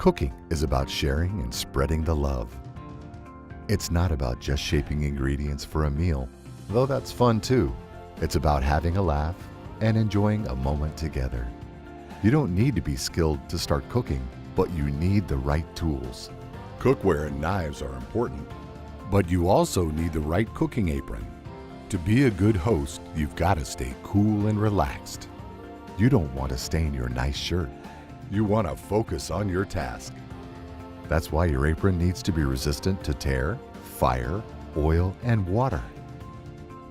Cooking is about sharing and spreading the love. It's not about just shaping ingredients for a meal, though that's fun too. It's about having a laugh and enjoying a moment together. You don't need to be skilled to start cooking, but you need the right tools. Cookware and knives are important, but you also need the right cooking apron. To be a good host, you've got to stay cool and relaxed. You don't want to stain your nice shirt. You want to focus on your task. That's why your apron needs to be resistant to tear, fire, oil, and water.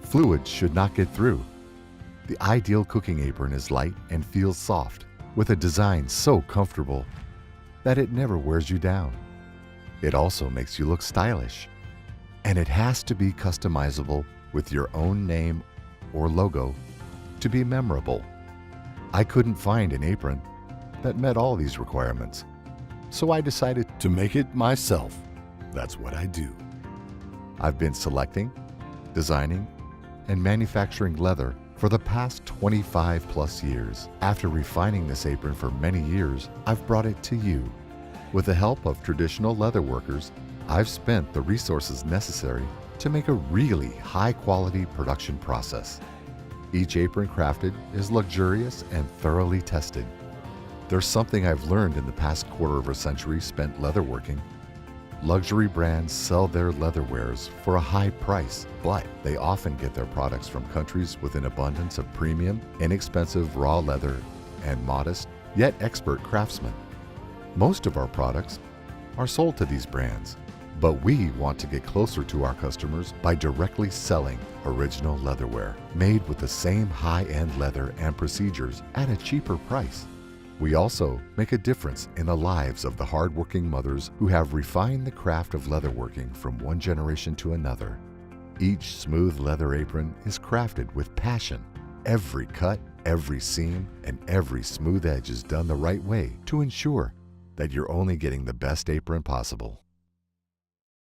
Fluids should not get through. The ideal cooking apron is light and feels soft, with a design so comfortable that it never wears you down. It also makes you look stylish. And it has to be customizable with your own name or logo to be memorable. I couldn't find an apron that met all these requirements, so I decided to make it myself. That's what I do. I've been selecting, designing, and manufacturing leather for the past 25 plus years. After refining this apron for many years, I've brought it to you. With the help of traditional leather workers, I've spent the resources necessary to make a really high-quality production process. Each apron crafted is luxurious and thoroughly tested. There's something I've learned in the past quarter of a century spent leatherworking. Luxury brands sell their leatherwares for a high price, but they often get their products from countries with an abundance of premium, inexpensive raw leather and modest, yet expert craftsmen. Most of our products are sold to these brands, but we want to get closer to our customers by directly selling original leatherware made with the same high-end leather and procedures at a cheaper price. We also make a difference in the lives of the hardworking mothers who have refined the craft of leatherworking from one generation to another. Each smooth leather apron is crafted with passion. Every cut, every seam, and every smooth edge is done the right way to ensure that you're only getting the best apron possible.